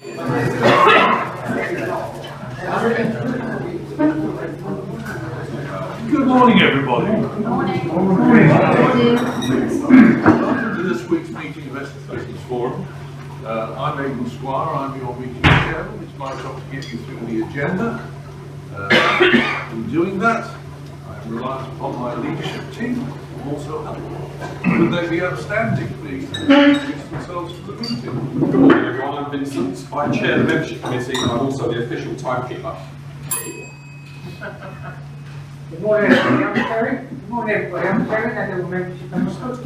Good morning, everybody. Good morning. Welcome to this week's meeting of Essex Business Forum. I'm Aidan Squire, I'm your meeting chairman. It's my job to get you through the agenda. In doing that, I'm reliant upon my leadership team, also would they be outstanding, please? Introduce themselves to the meeting. Good morning everyone, I'm Vincent. I chair the membership committee and I'm also the official timekeeper. Good morning everybody, I'm Terry. Good morning everybody, I'm Terry, and the membership member Scott.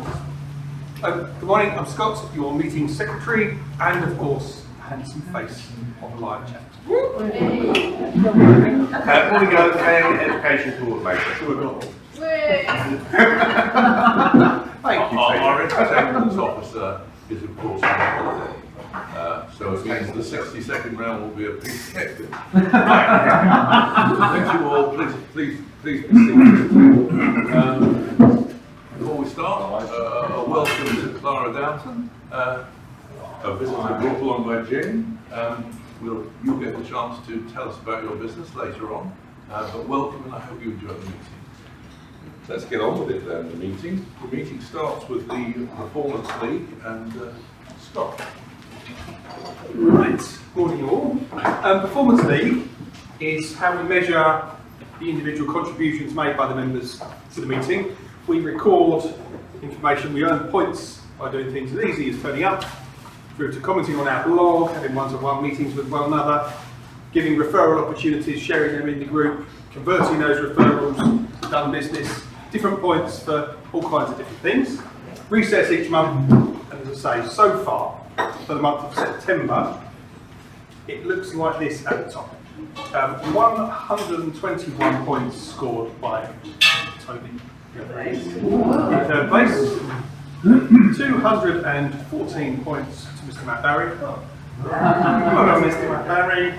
Good morning, I'm Scott, your meeting secretary and of course a handsome face on the live chat. Morning guys, and education coordinator. Thank you. Our entertainment officer is of course on holiday, so it means the 60-second round will be a bit hectic. Thank you all. Please be seated. Before we start, a welcome to Clara Downton, a visitor brought along by Jane. You'll get the chance to tell us about your business later on, but welcome and I hope you enjoy the meeting. Let's get on with it then, the meeting. The meeting starts with the Performance League and Scott. Right, morning all. Performance League is how we measure the individual contributions made by the members to the meeting. We record information, we earn points by doing things as easy as turning up, through to commenting on our blog, having one-to-one meetings with one another, giving referral opportunities, sharing them in the group, converting those referrals, done business, different points for all kinds of different things. Recess each month, and as I say, so far, for the month of September, it looks like this at the top. 121 points scored by Toby in third place. 214 points to Mr. Matt Barry. Well done, Mr. Matt Barry.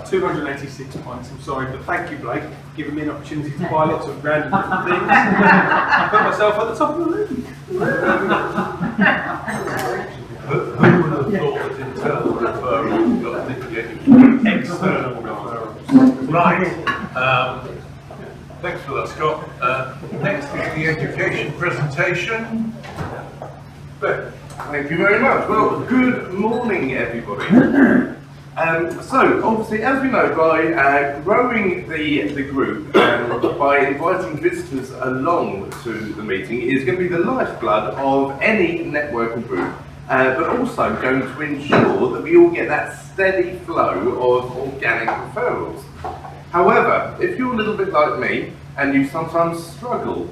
286 points, I'm sorry, but thank you, Blake, for giving me an opportunity to buy lots of random different things and put myself at the top of the league. Who would have thought that internal referrals got mitigated external referrals? Right. Thanks for that, Scott. Next is the education presentation. Ben. Thank you very much. Well, good morning everybody. So obviously, as we know, by growing the group, by inviting visitors along to the meeting is going to be the lifeblood of any networking group, but also going to ensure that we all get that steady flow of organic referrals. However, if you're a little bit like me and you sometimes struggle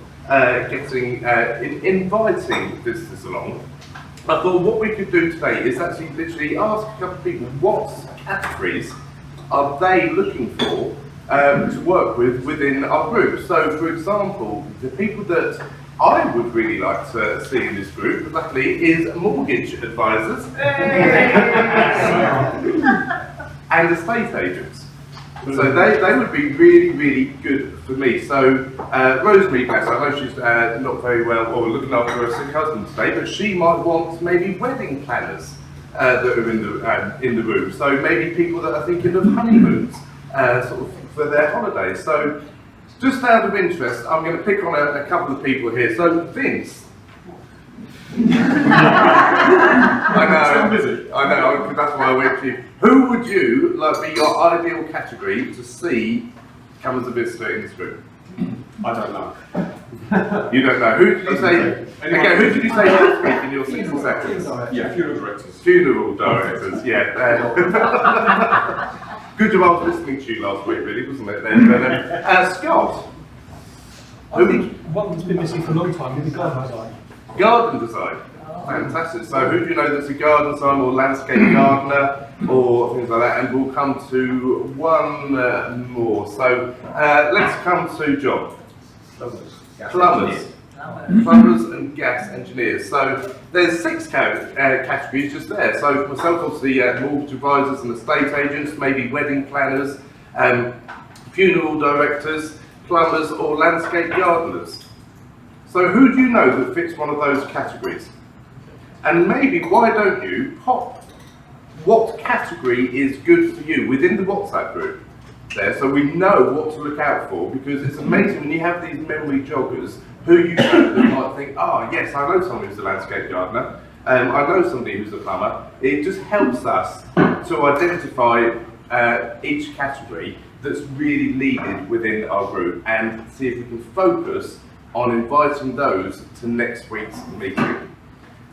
inviting visitors along, I thought what we could do today is actually literally ask a couple of people what categories are they looking for to work with within our group. So for example, the people that I would really like to see in this group, luckily, is mortgage advisors and estate agents. So they would be really, really good for me. So Rosemary, bless her, I know she's not very well or looking after her sick husband today, but she might want maybe wedding planners that are in the room. So maybe people that are thinking of honeymoons sort of for their holidays. So just out of interest, I'm going to pick on a couple of people here. So Vince. I know, that's why I went to you. Who would you like be your ideal category to see come as a visitor in this group? I don't know. You don't know. Who did you say? Okay, who did you say last week in your 60 seconds? Yeah, funeral directors. Funeral directors, yeah. Good job I was listening to you last week, really, wasn't it? Scott. I think one that's been missing for a long time is the garden design. Garden design. Fantastic. So who do you know that's a garden designer or landscape gardener or things like that? And we'll come to one more. So let's come to John. Plumbers and gas engineers. So there's 6 categories just there. So for myself, obviously, mortgage advisors and estate agents, maybe wedding planners, funeral directors, plumbers or landscape gardeners. So who do you know that fits one of those categories? And maybe why don't you pop what category is good for you within the WhatsApp group there, so we know what to look out for, because it's amazing when you have these memory joggers who you know that might think, oh yes, I know someone who's a landscape gardener, I know somebody who's a plumber. It just helps us to identify each category that's really needed within our group and see if we can focus on inviting those to next week's meeting.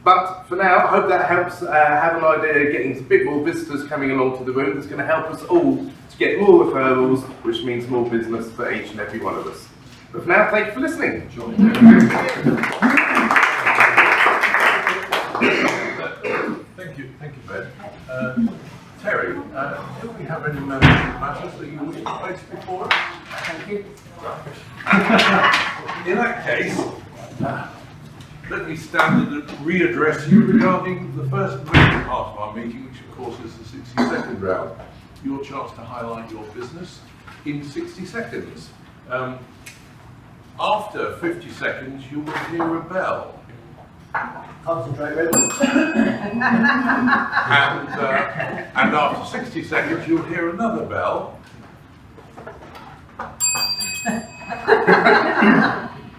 But for now, I hope that helps have an idea of getting a bit more visitors coming along to the room. That's going to help us all to get more referrals, which means more business for each and every one of us. But for now, thank you for listening. Thank you, Ben. Terry, do we have any matters that you wish to place before us? Thank you. In that case, let me stand and readdress you regarding the first main part of our meeting, which of course is the 60-second round. Your chance to highlight your business in 60 seconds. After 50 seconds, you will hear a bell. Concentrate, Red. And after 60 seconds, you'll hear another bell.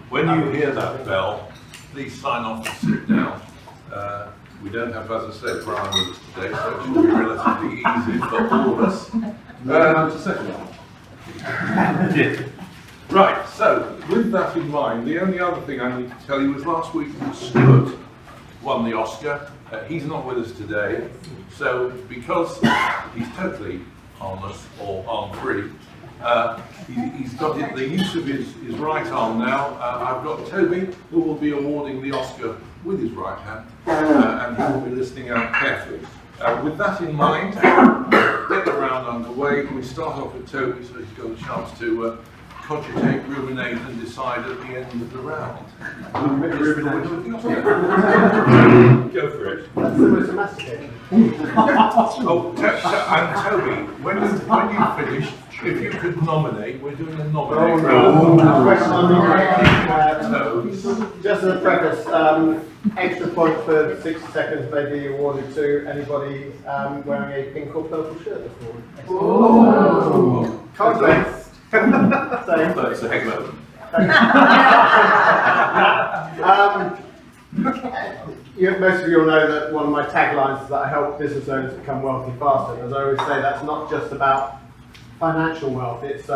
When you hear that bell, please sign off and sit down. We don't have, as I said, Brian with us today, so it should be relatively easy for all of us. Right, so with that in mind, the only other thing I need to tell you is last week Stuart won the Oscar. He's not with us today, so because he's totally harmless or arm-free, he's got the use of his right arm now. I've got Toby, who will be awarding the Oscar with his right hand, and he will be listening out carefully. With that in mind, get the round underway. We start off with Toby, so he's got a chance to cogitate, ruminate, and decide at the end of the round. Go for it. That's the most domesticated. Oh, and Toby, when you finish, if you could nominate, we're doing a nominate round. Just as a preface, extra point for 60 seconds may be awarded to anybody wearing a pink or purple shirt this morning. Oh. Context. It's a heck of most of you will know that one of my taglines is that I help business owners become wealthy faster. As I always say, that's not just about financial wealth. It's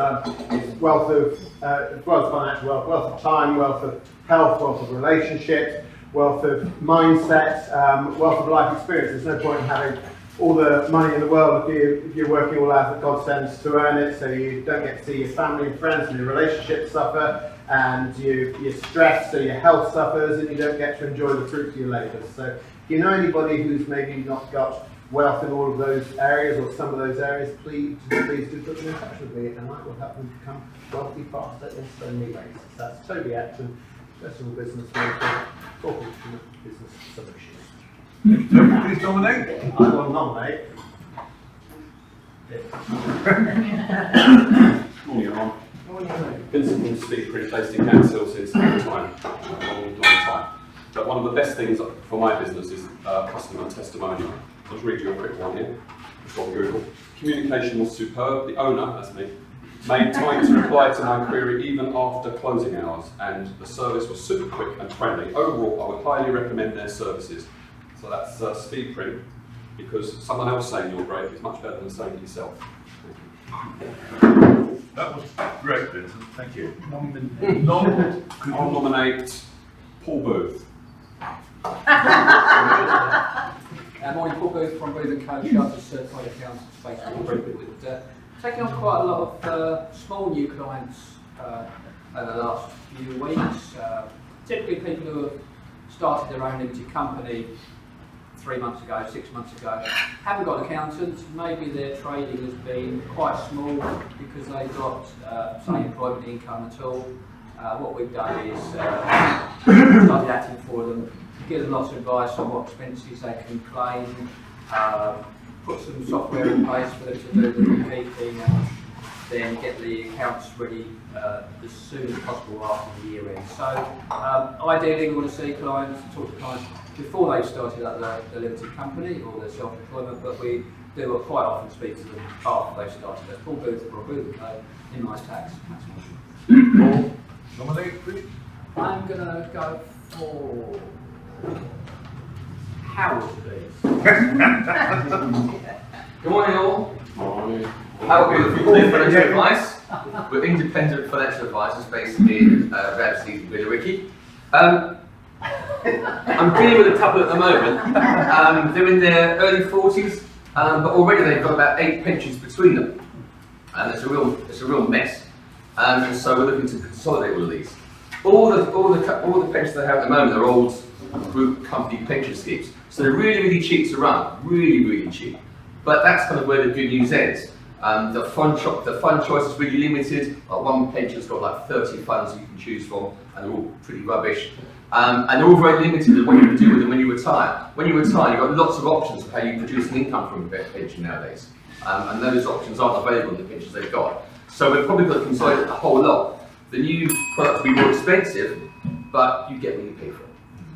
wealth of, as well as financial wealth, wealth of time, wealth of health, wealth of relationships, wealth of mindset, wealth of life experience. There's no point in having all the money in the world if you're working all hours that God sends to earn it, so you don't get to see your family and friends and your relationships suffer, and you're stressed, so your health suffers, and you don't get to enjoy the fruits of your labours. So if you know anybody who's maybe not got wealth in all of those areas or some of those areas, please do put them in touch with me, and I will help them become wealthy faster in so many ways. That's Toby Acton, Professional Business Mentor, talking to business solutions. Toby, please nominate. I will nominate. Morning, everyone. Vincent from Speed Print based in Council since a long time. But one of the best things for my business is customer testimonial. I'll just read you a quick one here. It's on Google. Communication was superb. The owner, that's me, made time to reply to my query even after closing hours, and the service was super quick and friendly. Overall, I would highly recommend their services. So that's Speed Print, because someone else saying you're great is much better than saying it yourself. That was great, Vincent. Thank you. I'll nominate Paul Booth. Morning, Paul Booth from Booth & Co. Chartered Certified Accountants based in Brentwood. Taking on quite a lot of small new clients over the last few weeks. Typically people who have started their own limited company 3 months ago, 6 months ago, haven't got accountants. Maybe their trading has been quite small because they've got say employment income at all. What we've done is started acting for them, give them lots of advice on what expenses they can claim, put some software in place for them to do the bookkeeping and then get the accounts ready as soon as possible after the year end. So ideally we want to see clients, talk to clients before they started up their limited company or their self-employment, but we do quite often speak to them after they've started their full booth or a booth in my tax. Nominate, please. I'm going to go for Howard, please. Good morning all. How are we with financial advice? We're independent financial advisors based in Ramsey, Billericay. I'm dealing with a couple at the moment. They're in their early 40s, but already they've got about 8 pensions between them. And it's a real mess. And so we're looking to consolidate all of these. All the pensions they have at the moment are old group company pension schemes. So they're really cheap to run, really cheap. But that's kind of where the good news ends. The fund choice is really limited. One pension's got like 30 funds you can choose from, and they're all pretty rubbish. And they're all very limited in what you can do with them when you retire. When you retire, you've got lots of options of how you produce an income from a pension nowadays. And those options aren't available in the pensions they've got. So we're probably going to consolidate a whole lot. The new product will be more expensive, but you get what you pay for.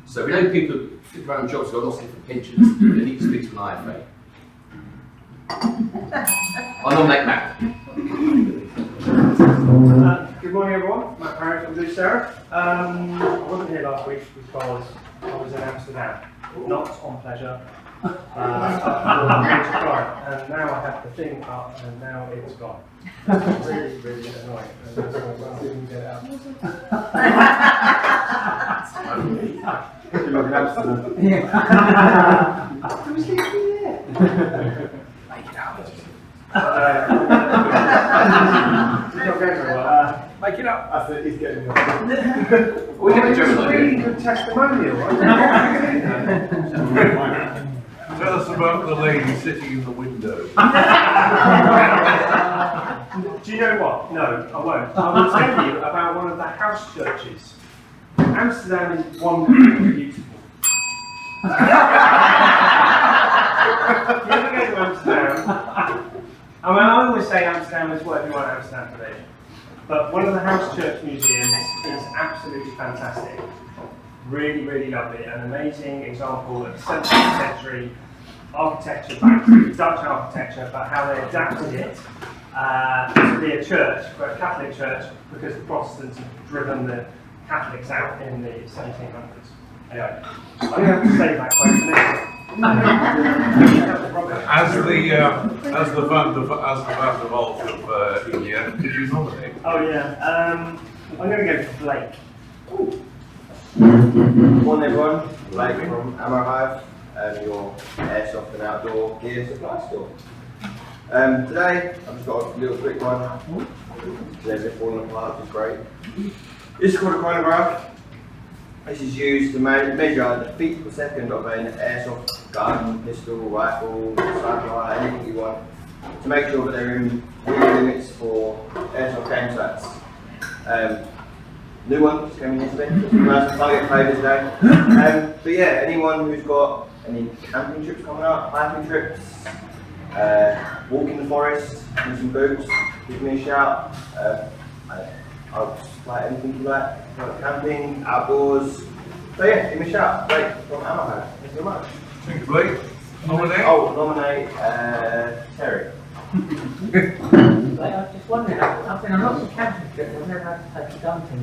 So we know people who fit around jobs who have lots of different pensions, they need to speak to an IFA. I nominate Matt. Good morning everyone, Matt Parrott from Blue Sarah. I wasn't here last week because I was in Amsterdam, not on pleasure. And now I have the thing up and now it's gone. It's really annoying. And so I'll see if we can get it out. You look in Amsterdam. I was thinking, yeah. Make it out. It's not going very well. Make it up. That's it, he's getting it. We get the It's a German really idea. good testimonial. Tell us about the lady sitting in the window. Do you know what? No, I won't. I will tell you about one of the house churches. Amsterdam is wonderfully beautiful. If you ever go to Amsterdam, I mean, I always say Amsterdam is what you want Amsterdam to be. But one of the house church museums is absolutely fantastic. Really lovely. An amazing example of 17th century architecture, back to Dutch architecture, but how they adapted it to be a church, for a Catholic church, because the Protestants have driven the Catholics out in the 1700s. Anyway, I'm going to have to save that quote for next time. As the Van der Waals of India, did you nominate? Oh yeah, I'm going to go for Blake. Good morning everyone, Blake from Ammo Hive, your airsoft and outdoor gear supply store. Today I've just got a little quick one. Today's been falling apart, which is great. This is called a chronograph. This is used to measure the feet per second of an airsoft gun, pistol, rifle, sniper, anything you want, to make sure that they're in real limits for airsoft game sites. New one just came in yesterday. Nice target play today. But yeah, anyone who's got any camping trips coming up, hiking trips, walk in the forest, with some boots, give me a shout. I'll like anything you like, camping, outdoors. So yeah, give me a shout. Blake from Ammo Hive. Thank you very much. Thank you, Blake. Nominate? Oh, nominate Terry. I was just wondering, I've been on lots of camping trips, I've never had to take a gun to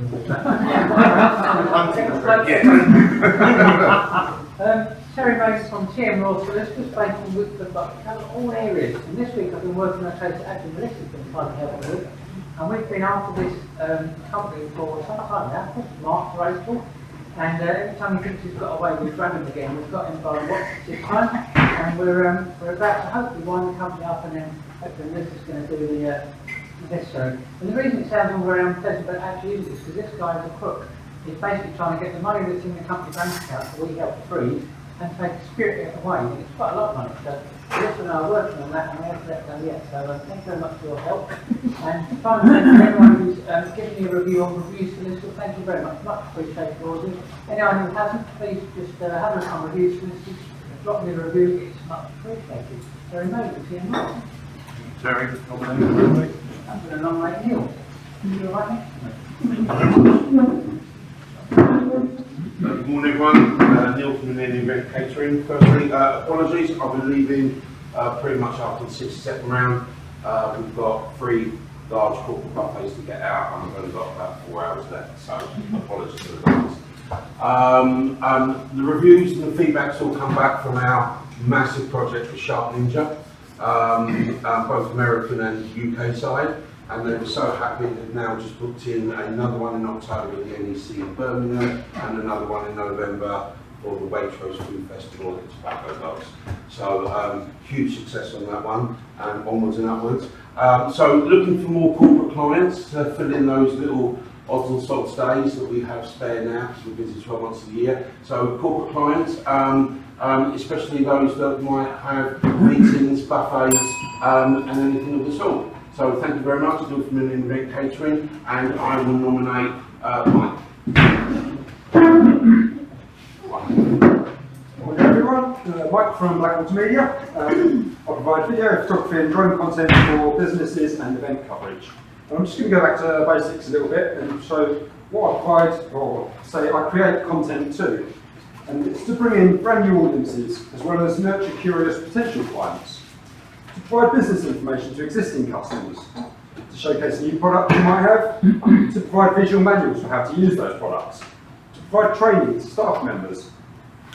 them. Terry Mace from TM Royal Solicitors, based in Woodford, but we cover all areas. And this week I've been working on a case that actually Melissa's been trying to help me with. And we've been after this company for some time now, I think March or April. And every time he thinks he's got away, we grab him again. We've got him by watch this time. And we're about to hopefully wind the company up, and then hopefully Melissa's going to do the necessary. And the reason it sounds all very unpleasant, but it actually is, because this guy is a crook. He's basically trying to get the money that's in the company bank account that we help freeze and take the spirit away. And it's quite a lot of money. So Melissa and I are working on that, and we haven't let go yet. So thank you very much for your help. And finally, thank you to everyone who's given me a review on reviews solicitors. Thank you very much. Much appreciated, Rosie. Anyone who hasn't, please just have a look on reviews solicitors. Drop me a review. It's much appreciated. Very much. See you tomorrow. Terry, nominate? I'm going to nominate Neil. You're right next to me. Good morning everyone, Neil from the Event Catering. Firstly, apologies, I'll be leaving pretty much after the 62nd round. We've got 3 large corporate buffets to get out and we've only got about 4 hours left, so apologies for the delays. The reviews and the feedback's all come back from our massive project with Sharp Ninja, both American and UK side, and they were so happy they've now just booked in another one in October at the NEC in Birmingham and another one in November for the Waitrose Food Festival at Tobacco Dogs. So huge success on that one, and onwards and upwards. So looking for more corporate clients to fill in those little odds and sods days that we have spare now because we're busy 12 months a year. So corporate clients, especially those that might have meetings, buffets, and anything of the sort. So thank you very much, Neil from Event Catering, and I will nominate Mike. Morning everyone, Mike from Blackwater Media. I provide video, photography and drone content for businesses and event coverage. I'm just going to go back to basics a little bit and show what I provide, or say I create content too. And it's to bring in brand new audiences as well as nurture curious potential clients. To provide business information to existing customers. To showcase a new product you might have. To provide visual manuals for how to use those products. To provide training to staff members.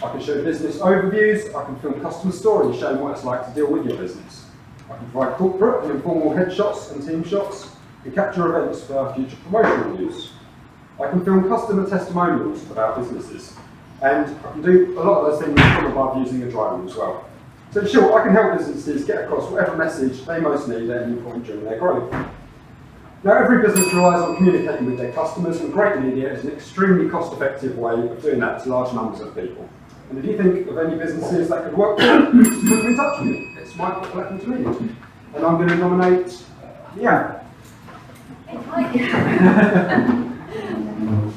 I can show business overviews, I can film customer stories showing what it's like to deal with your business. I can provide corporate and informal headshots and team shots and capture events for future promotional use. I can film customer testimonials about businesses, and I can do a lot of those things from above using a drone as well. So in short, I can help businesses get across whatever message they most need at any point during their growth. Now, every business relies on communicating with their customers, and great media is an extremely cost-effective way of doing that to large numbers of people. And if you think of any businesses that could work for you, just put them in touch with me. It's Mike at Blackwater Media. And I'm going to nominate Leanne.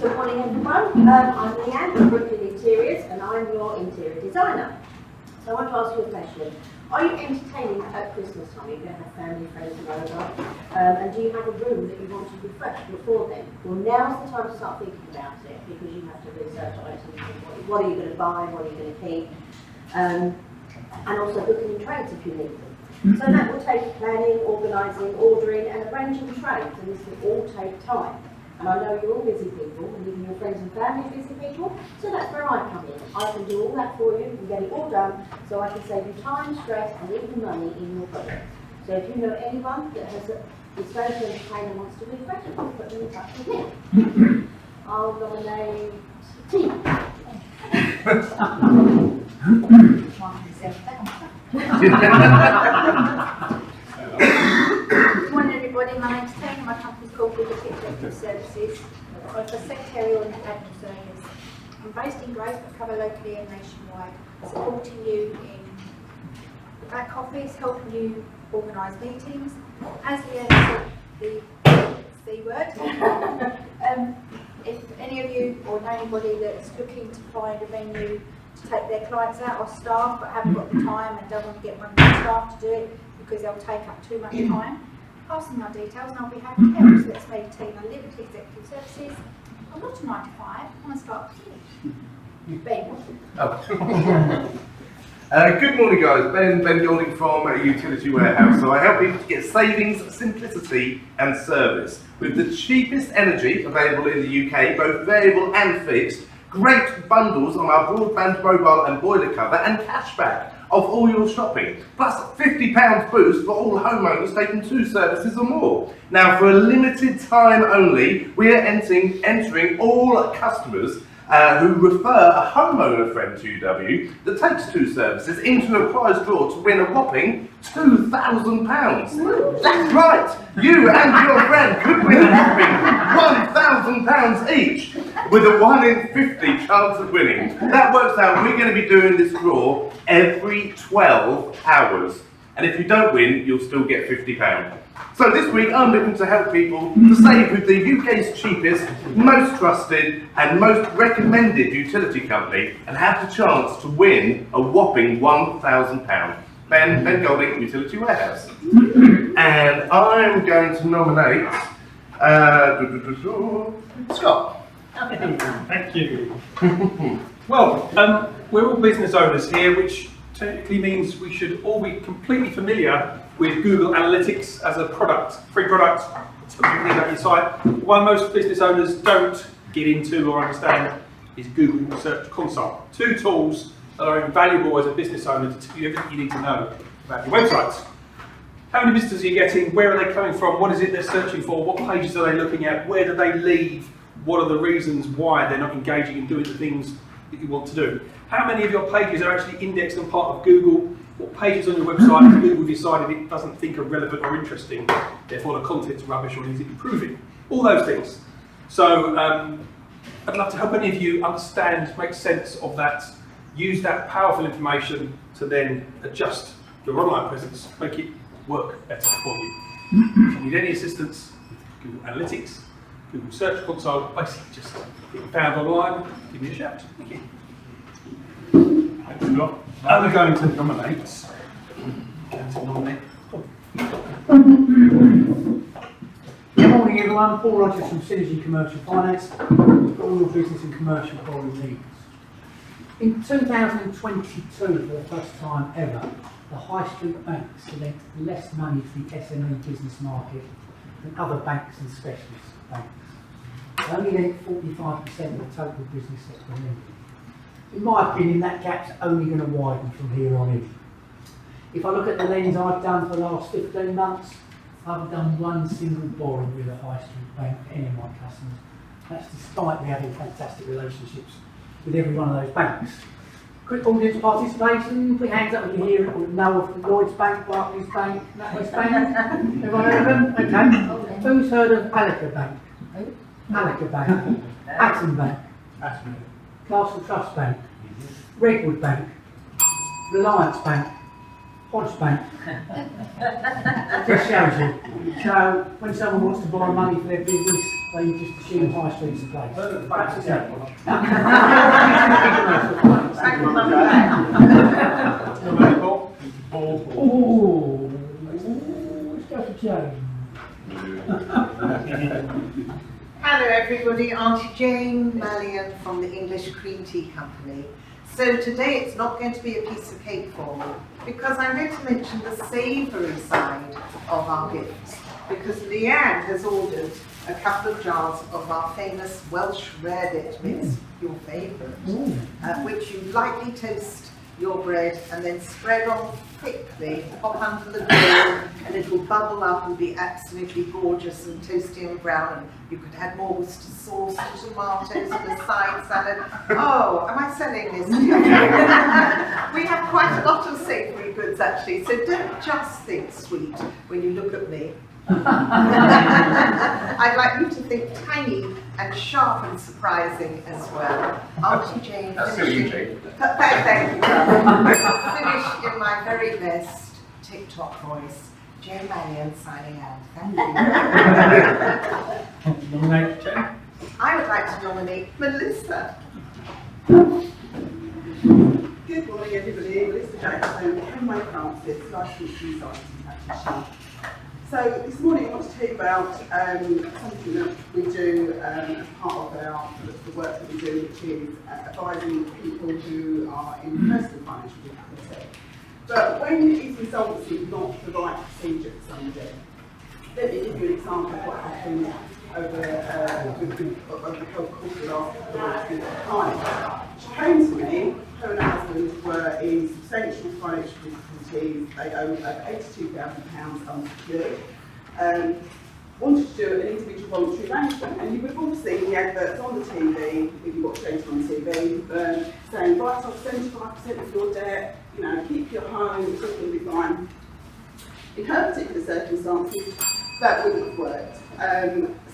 Good morning everyone, I'm Leanne from Brentwood Interiors and I'm your interior designer. So I want to ask you a question. Are you entertaining at Christmas time? You're going to have family, friends and over, and do you have a room that you want to refresh before then? Well, now's the time to start thinking about it because you have to research items. What are you going to buy? What are you going to keep? And also booking in trades if you need them. So that will take planning, organising, ordering and arranging trades, and this will all take time. And I know you're all busy people, and even your friends and family are busy people, so that's where I come in. I can do all that for you and get it all done, so I can save you time, stress and even money in your project. So if you know anyone that is going to entertain and wants to refresh, put them in touch with me. I'll nominate T. Good morning everybody, my name's Tane and my company's called Brentwood Executive Services. I'm a secretarial and admin service. I'm based in Grace but cover locally and nationwide, supporting you in the back office, helping you organise meetings. As we said, the C word. If any of you or know anybody that's looking to find a venue to take their clients out or staff but haven't got the time and don't want to get one of their staff to do it because they'll take up too much time, pass them my details and I'll be happy to help. So that's me, team. I live at Executive Services. I'm not a 9 to 5, I want to start with Ben. Good morning guys, Ben Golding from Utility Warehouse. So I help people to get savings, simplicity and service with the cheapest energy available in the UK, both variable and fixed, great bundles on our broadband, mobile and boiler cover and cashback of all your shopping, plus £50 boost for all homeowners taking 2 services or more. Now for a limited time only, we are entering all customers who refer a homeowner friend to UW that takes 2 services into a prize draw to win a whopping £2,000. That's right, you and your friend could win a whopping £1,000 each with a 1 in 50 chance of winning. That works out, we're going to be doing this draw every 12 hours. And if you don't win, you'll still get £50. So this week I'm looking to help people to save with the UK's cheapest, most trusted and most recommended utility company and have the chance to win a whopping £1,000. Ben Golding, Utility Warehouse. And I'm going to nominate Scott. Thank you. Well, we're all business owners here, which technically means we should all be completely familiar with Google Analytics as a product, free product, something you need on your site. One most business owners don't get into or understand is Google Search Console. Two tools that are invaluable as a business owner to tell you everything you need to know about your websites. How many visitors are you getting? Where are they coming from? What is it they're searching for? What pages are they looking at? Where do they leave? What are the reasons why they're not engaging in doing the things that you want to do? How many of your pages are actually indexed and part of Google? What pages on your website have Google decided it doesn't think are relevant or interesting, therefore the content's rubbish or needs improving? All those things. So I'd love to help any of you understand, make sense of that, use that powerful information to then adjust your online presence, make it work better for you. If you need any assistance with Google Analytics, Google Search Console, basically just get found online, give me a shout. Thank you. Thanks a lot. I'm going to nominate. Good morning everyone, Paul Rogers from Synergy Commercial Finance, all your business and commercial borrowing needs. In 2022, for the first time ever, the high street banks lent less money to the SME business market than other banks and specialist banks. They only lent 45% of the total business sector lending. In my opinion, that gap's only going to widen from here on in. If I look at the lens I've done for the last 15 months, I haven't done one single borrowing with a high street bank for any of my customers. That's despite me having fantastic relationships with every one of those banks. Quick audience participation, put your hands up if you hear it or know of Lloyds Bank, Barclays Bank, NatWest Bank. Everyone heard of them? Okay. Who's heard of Alica Bank? Alica Bank, Atom Bank, Castle Trust Bank, Brentwood Bank, Reliance Bank, Hodge Bank. Just shows you. So when someone wants to borrow money for their business, they just assume high street's the place. Perhaps it's that one. Oh, let's go for Jane. Hello everybody, Auntie Jane Mallion from the English Cream Tea Company. So today it's not going to be a piece of cake for me, because I'm going to mention the savoury side of our gifts, because Leanne has ordered a couple of jars of our famous Welsh rarebit mix, your favourite, which you lightly toast your bread and then spread on quickly, pop under the grill, and it will bubble up and be absolutely gorgeous and toasty and brown, and you could add more Worcester sauce and tomatoes and a side salad. Oh, am I selling this? We have quite a lot of savoury goods actually, so don't just think sweet when you look at me. I'd like you to think tiny and sharp and surprising as well. Auntie Jane, thank you. Finish in my very best TikTok voice. Jane Mallion signing out. Thank you. Nominate Jane. I would like to nominate Melissa. Good morning everybody, Melissa Jackson, Kenway Francis, licensed consultant practitioner. So this morning I want to tell you about something that we do as part of the work that we do, which is advising people who are in personal financial difficulty. But when is insolvency not the right procedure for somebody? Let me give you an example of what happened over the course of the last couple of weeks with a client. She came to me, her and her husband were in substantial financial difficulties. They owed over £82,000 unsecured. Wanted to do an individual voluntary arrangement, and you would have all seen the adverts on the TV, if you watch data on TV, saying write off 75% of your debt, you know, keep your home, it's all going to be fine. In her particular circumstances, that wouldn't have worked.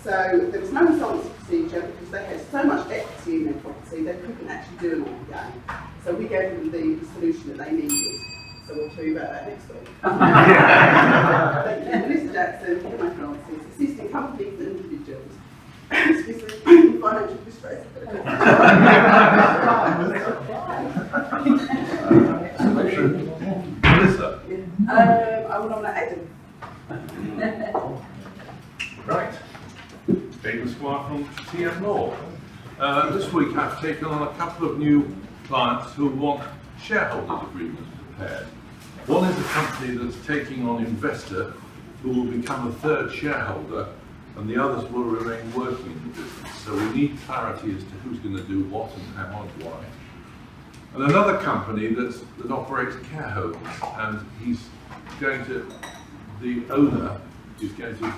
So there was no insolvency procedure because they had so much equity in their property they couldn't actually do an all game. So we gave them the solution that they needed. So we'll tell you about that next week. Thank you. Melissa Jackson, Kenway Francis, assisting companies and individuals in financial distress. Melissa. I will nominate Adam. Right. Aidan Squire from TM Law. This week I've taken on a couple of new clients who want shareholders agreements prepared. One is a company that's taking on investor who will become a third shareholder, and the others will remain working in the business. So we need clarity as to who's going to do what and how and why. And another company that operates care homes, and the owner is going to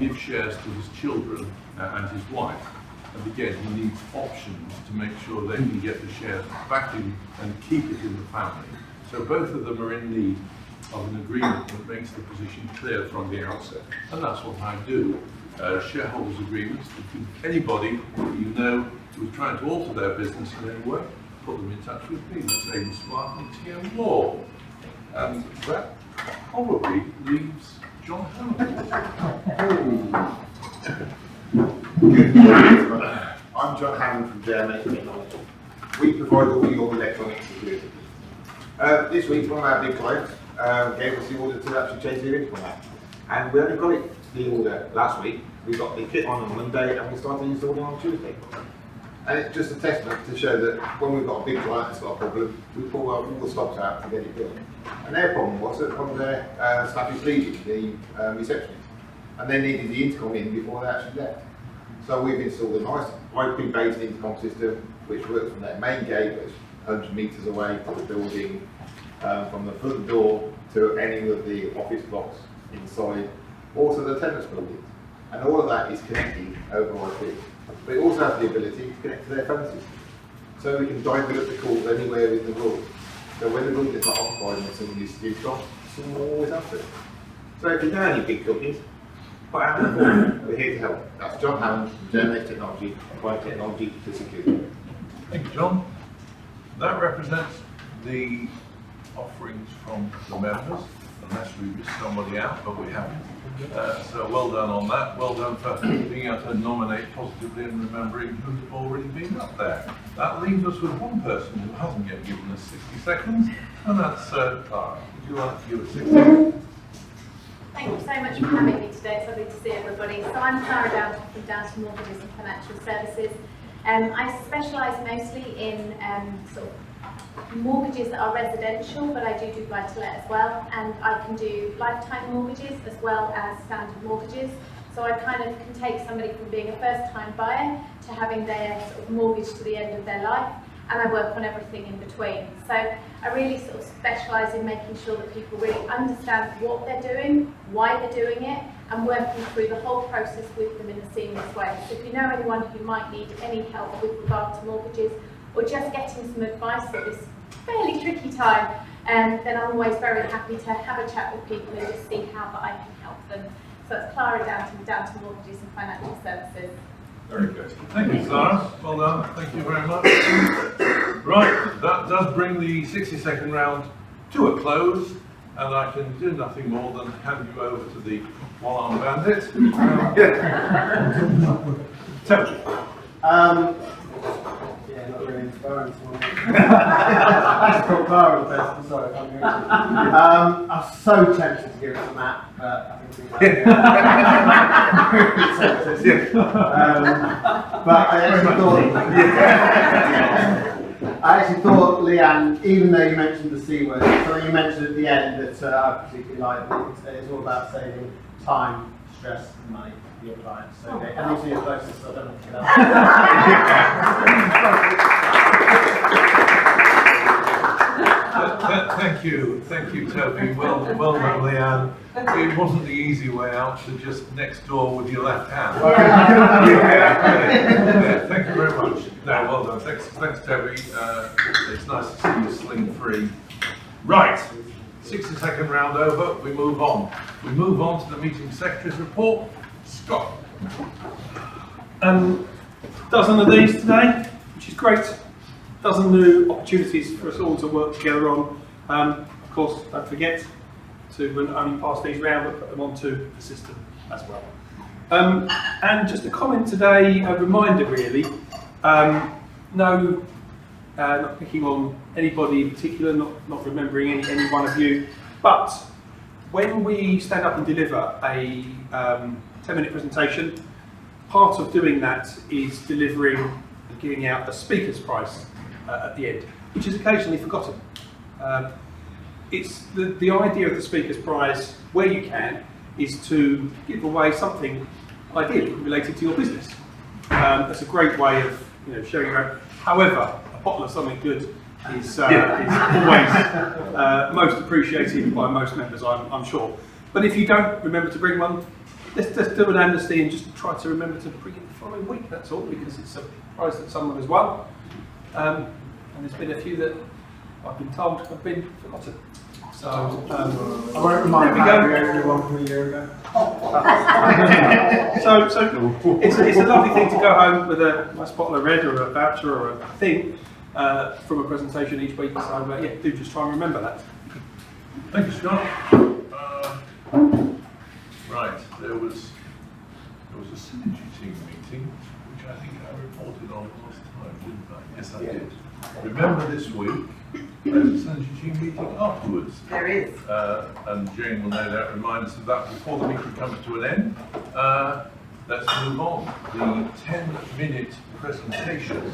give shares to his children and his wife. And again, he needs options to make sure they can get the shares back in and keep it in the family. So both of them are in need of an agreement that makes the position clear from the outset. And that's what I do. Shareholders agreements. If anybody you know who's trying to alter their business in any way, put them in touch with me. That's Aidan Smart and TM Law. And that probably leaves John Hammond. Good morning. I'm John Hammond from JMA Technology. We provide all your electronic security. This week, one of our big clients gave us the order to actually change the electrical map. And we only got the order last week. We got the kit on Monday and we started installing on Tuesday. And it's just a testament to show that when we've got a big client that's got a problem, we pull all the stops out to get it done. And their problem was that one of their staff is leaving, the receptionist. And they needed the intercom in before they actually left. So we've installed a nice IP-based intercom system which works from their main gate, which is 100 metres away to the building, from the front door to any of the office blocks inside, or to the tenants' buildings. And all of that is connected over IP. But it also has the ability to connect to their phone system. So we can divert the calls anywhere in the room. So when the room is not occupied and someone is switched off, someone will always answer it. So if you know any big companies, put out the phone. We're here to help. That's John Hammond from JMA Technology, applying technology to security. Thank you, John. That represents the offerings from the members, unless we missed somebody out, but we haven't. So well done on that. Well done for being able to nominate positively and remembering who's already been up there. That leaves us with one person who hasn't yet given us 60 seconds, and that's Clara. Would you like to give us 60 seconds? Thank you so much for having me today. It's lovely to see everybody. So I'm Clara Downton from Downton Mortgages and Financial Services. I specialise mostly in sort of mortgages that are residential, but I do buy-to-let as well, and I can do lifetime mortgages as well as standard mortgages. So I kind of can take somebody from being a first-time buyer to having their sort of mortgage to the end of their life, and I work on everything in between. So I really sort of specialise in making sure that people really understand what they're doing, why they're doing it, and working through the whole process with them in a seamless way. So if you know anyone who might need any help with regard to mortgages, or just getting some advice at this fairly tricky time, then I'm always very happy to have a chat with people and just see how that I can help them. So that's Clara Downton, Downton Mortgages and Financial Services. Very good. Thank you, Clara. Well done. Thank you very much. Right, that does bring the 60-second round to a close, and I can do nothing more than hand you over to the one-armed bandit. Toby. Yeah, not really inspiring this morning. That's called Clara the best, I'm sorry, I can't hear it. I'm so tempted to give it to Matt, but I think but I actually thought, Leanne, even though you mentioned the C word, something you mentioned at the end that I particularly like, it's all about saving time, stress, and money for your clients. So, okay. And also your closest, so I don't have to get out. Thank you, Toby. Well done, Leanne. It wasn't the easy way out to just next door with your left hand. Yeah, thank you very much. No, well done. Thanks, Toby. It's nice to see you sling free. Right, 60-second round over. We move on. We move on to the meeting secretary's report. Scott. Dozen of these today, which is great. Dozen new opportunities for us all to work together on. Of course, don't forget to not only pass these round, but put them onto the system as well. And just a comment today, a reminder really, not picking on anybody in particular, not remembering any one of you, but when we stand up and deliver a 10-minute presentation, part of doing that is delivering and giving out a speaker's prize at the end, which is occasionally forgotten. It's the idea of the speaker's prize, where you can, is to give away something ideally related to your business. That's a great way of sharing your own. However, a bottle of something good is always most appreciated by most members, I'm sure. But if you don't remember to bring one, let's just do an amnesty and just try to remember to bring it the following week, that's all, because it's a prize that someone has won. And there's been a few that I've been told have been forgotten. So, I won't remind everyone from a year ago. so it's a lovely thing to go home with a nice bottle of red or a voucher or a thing from a presentation each week. So yeah, do just try and remember that. Thank you, Scott. Right, there was a synergy team meeting, which I think I reported on last time, didn't I? Yes, I did. Remember this week, there's a synergy team meeting afterwards. There is. And Jane will no doubt remind us of that before the meeting comes to an end. Let's move on. The 10-minute presentation.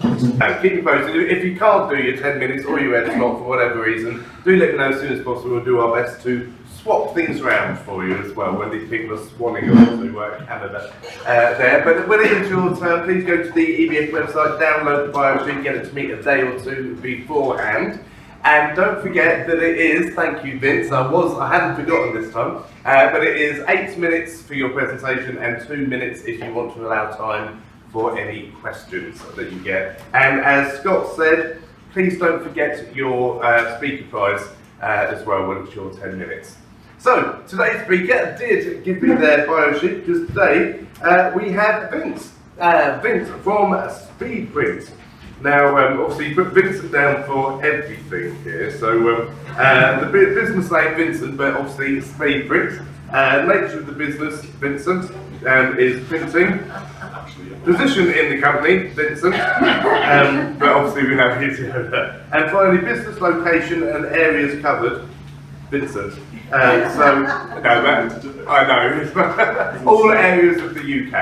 Keep you posted. If you can't do your 10 minutes or your edit slot for whatever reason, do let me know as soon as possible. We'll do our best to swap things around for you as well when these people are swanning off to Canada there. But when it is your turn, please go to the EBF website, download the bio sheet, get it to me a day or two beforehand. And don't forget that it is, thank you Vince, I hadn't forgotten this time, but it is 8 minutes for your presentation and 2 minutes if you want to allow time for any questions that you get. And as Scott said, please don't forget your speaker prize as well when it's your 10 minutes. So, today's speaker did give me their bio sheet because today we have Vince. Vince from Speedprint. Now, obviously, you put Vincent down for everything here. So, the business name Vincent, but obviously Speedprint. Nature of the business, Vincent, is printing. Position in the company, Vincent. But obviously, we know he's that. And finally, business location and areas covered, Vincent. I know, all areas of the UK.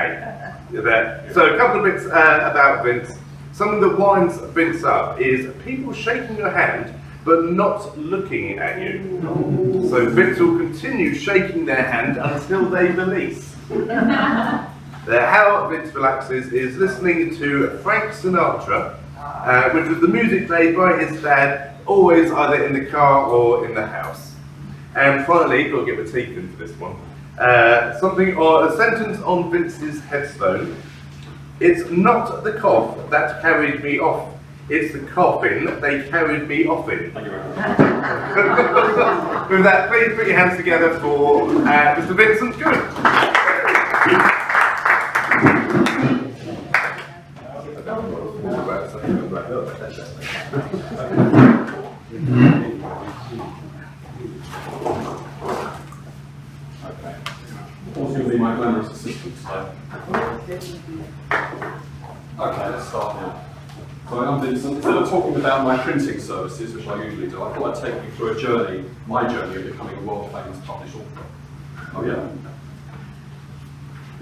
There. So, a couple of bits about Vince. Some of the winds Vince up is people shaking your hand but not looking at you. So Vince will continue shaking their hand until they release. How Vince relaxes is listening to Frank Sinatra, which was the music played by his dad, always either in the car or in the house. And finally, got to get the teeth into this one. Something or a sentence on Vince's headstone. It's not the cough that carried me off, it's the coffin they carried me off in. Thank you very much. With that, please put your hands together for Mr. Vincent Good. What's going to be my glamorous assistant today? Okay, let's start now. So I'm Vincent. Instead of talking about my printing services, which I usually do, I thought I'd take you through a journey, my journey of becoming a world famous published author. Oh yeah?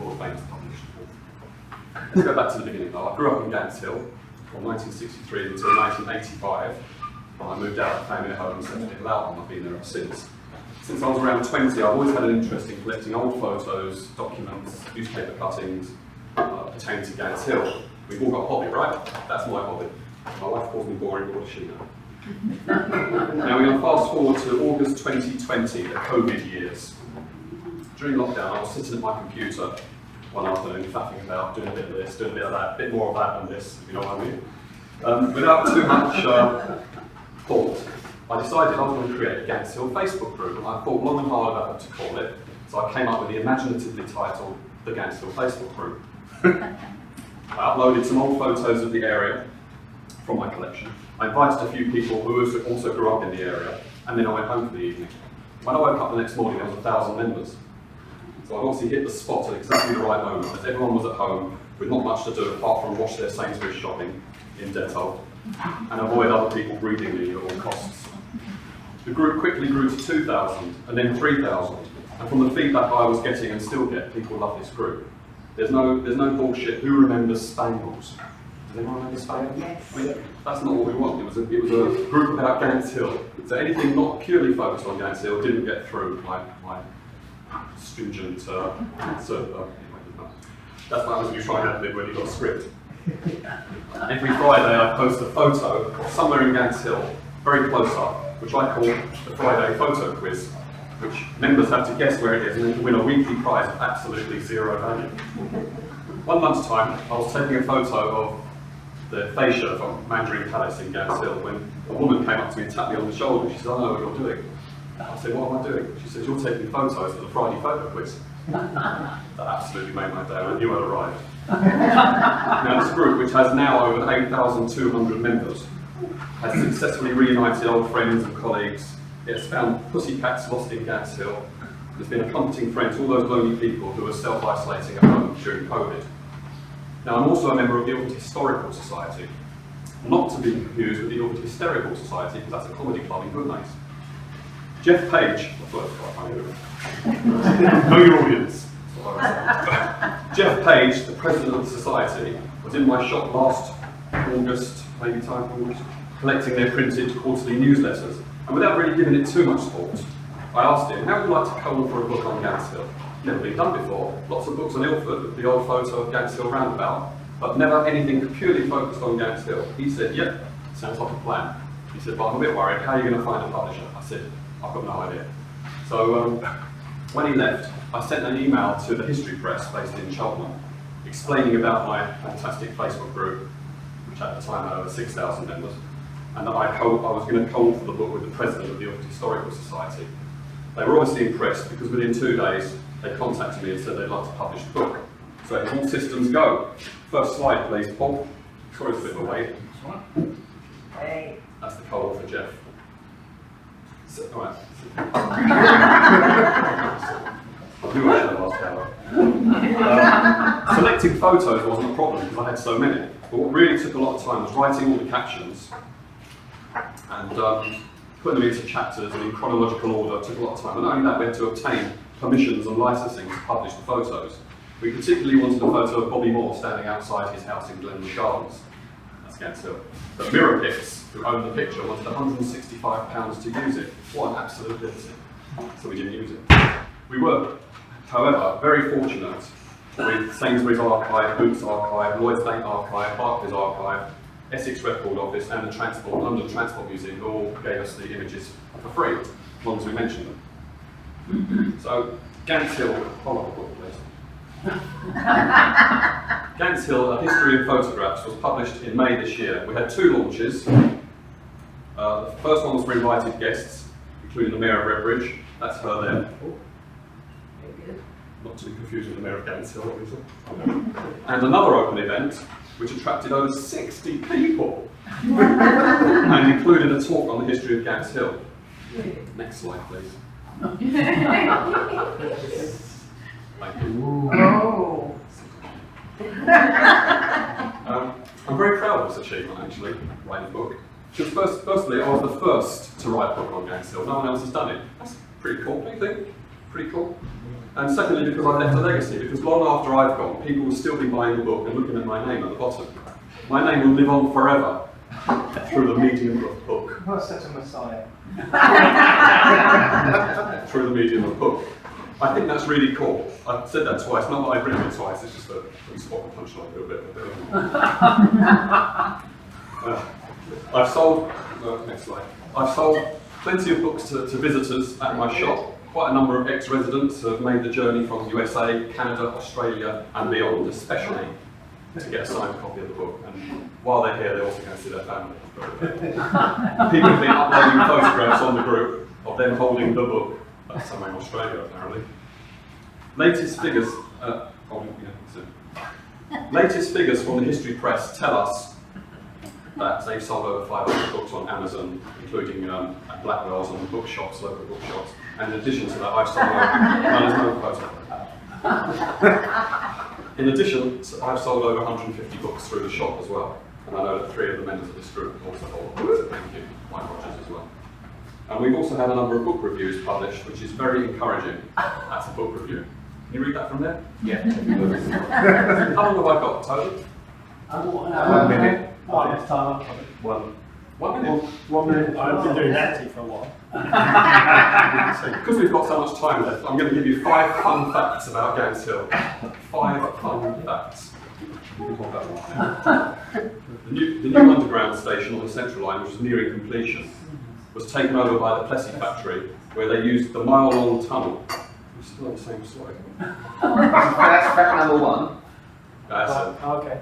World famous published author. Let's go back to the beginning though. I grew up in Gants Hill from 1963 until 1985. I moved out of the family home and settled in Loughton. I've been there ever since. Since I was around 20, I've always had an interest in collecting old photos, documents, newspaper cuttings pertaining to Gants Hill. We've all got a hobby, right? That's my hobby. My wife calls me boring, but what does she know? Now we're going to fast forward to August 2020, the COVID years. During lockdown, I was sitting at my computer one afternoon, faffing about, doing a bit of this, doing a bit of that, a bit more of that than this, if you know what I mean. Without too much thought, I decided I was going to create a Gants Hill Facebook group, and I thought long and hard about what to call it, so I came up with the imaginatively titled the Gants Hill Facebook group. I uploaded some old photos of the area from my collection. I invited a few people who also grew up in the area, and then I went home for the evening. When I woke up the next morning, there was 1,000 members. So I obviously hit the spot at exactly the right moment, as everyone was at home with not much to do apart from wash their Sainsbury's shopping in Dettol and avoid other people breathing me at all costs. The group quickly grew to 2,000 and then 3,000. And from the feedback I was getting and still get, people love this group. There's no bullshit. Who remembers Spangles? Does anyone remember Spangles? Yes. I mean, that's not what we want. It was a group about Gants Hill. So anything not purely focused on Gants Hill didn't get through my stringent so that's what happens when you try and live when you've got a script. Every Friday I post a photo somewhere in Gants Hill, very close up, which I call the Friday photo quiz, which members have to guess where it is and then win a weekly prize of absolutely zero value. One lunchtime, I was taking a photo of the fascia from Mandarin Palace in Gants Hill when a woman came up to me and tapped me on the shoulder. She said, "I know what you're doing." I said, "What am I doing?" She said, "You're taking photos for the Friday photo quiz." That absolutely made my day. I knew I'd arrived. Now this group, which has now over 8,200 members, has successfully reunited old friends and colleagues. It has found pussycats lost in Gants Hill. It's been a comforting friend to all those lonely people who are self-isolating at home during COVID. Now I'm also a member of the Ilford Historical Society, not to be confused with the Ilford Hysterical Society, because that's a comedy club in Goodnice. Jeff Page, I thought it was quite funny. Know your audience. Jeff Page, the president of the society, was in my shop last August, maybe time August, collecting their printed quarterly newsletters. And without really giving it too much thought, I asked him, how would you like to call for a book on Gants Hill? Never been done before. Lots of books on Ilford with the old photo of Gants Hill roundabout, but never anything purely focused on Gants Hill. He said, "Yep, sounds like a plan." He said, "But I'm a bit worried. How are you going to find a publisher?" I said, "I've got no idea." So when he left, I sent an email to the History Press based in Cheltenham, explaining about my fantastic Facebook group, which at the time had over 6,000 members, and that I was going to call for the book with the president of the Ilford Historical Society. They were obviously impressed because within 2 days they contacted me and said they'd like to publish the book. So it's all systems go. First slide, please, Paul. Sorry, it's a bit of a wait. Hey. That's the co-author, Jeff. So, all right. I do actually the last hour. Selecting photos wasn't a problem because I had so many. But what really took a lot of time was writing all the captions and putting them into chapters and in chronological order. Took a lot of time. And not only that, we had to obtain permissions and licensing to publish the photos. We particularly wanted a photo of Bobby Moore standing outside his house in Glenwood Gardens. That's Gants Hill. But Mirror Pics, who owned the picture, wanted £165 to use it. What an absolute liberty. So we didn't use it. We were, however, very fortunate with Sainsbury's Archive, Boots Archive, Lloyd's Bank Archive, Barclays Archive, Essex Record Office and the London Transport Museum, who all gave us the images for free, as long as we mentioned them. So, Gants Hill, hold on a book, please. Gants Hill, A History in Photographs, was published in May this year. We had 2 launches. The first one was for invited guests, including the Mayor of Redbridge. That's her there. Not to be confused with the Mayor of Gants Hill, obviously. And another open event, which attracted over 60 people, and included a talk on the history of Gants Hill. Next slide, please. Thank you. Oh. I'm very proud of this achievement, actually, writing a book. Because firstly, I was the first to write a book on Gants Hill. No one else has done it. That's pretty cool, do you think? Pretty cool. And secondly, because I left a legacy, because long after I've gone, people will still be buying the book and looking at my name at the bottom. My name will live on forever through the medium of book. You're such a messiah. Through the medium of book. I think that's really cool. I've said that twice, not that I've written it twice, it's just that we spot the punchline a little bit. I've sold, next slide. I've sold plenty of books to visitors at my shop. Quite a number of ex-residents have made the journey from USA, Canada, Australia and beyond, especially to get a signed copy of the book. And while they're here, they're also going to see their family. People have been uploading photographs on the group of them holding the book. That's somewhere in Australia, apparently. Latest figures from the History Press tell us that they've sold over 500 books on Amazon, including at Blackwell's and bookshops, local bookshops. And in addition to that, I've sold over, in addition, I've sold over 150 books through the shop as well. And I know that 3 of the members of this group have also bought books. Thank you, Mike Rogers as well. And we've also had a number of book reviews published, which is very encouraging. That's a book review. Can you read that from there? Yeah. How long have I got, Toby? 1 minute. One minute. 1 minute. I've been doing that for a while. Because we've got so much time left, I'm going to give you 5 fun facts about Gants Hill. 5 fun facts. You can hold that one. The new underground station on the Central Line, which was nearing completion, was taken over by the Plessy factory, where they used the mile-long tunnel. We're still on the same story. That's fact number 1. That's it. Okay.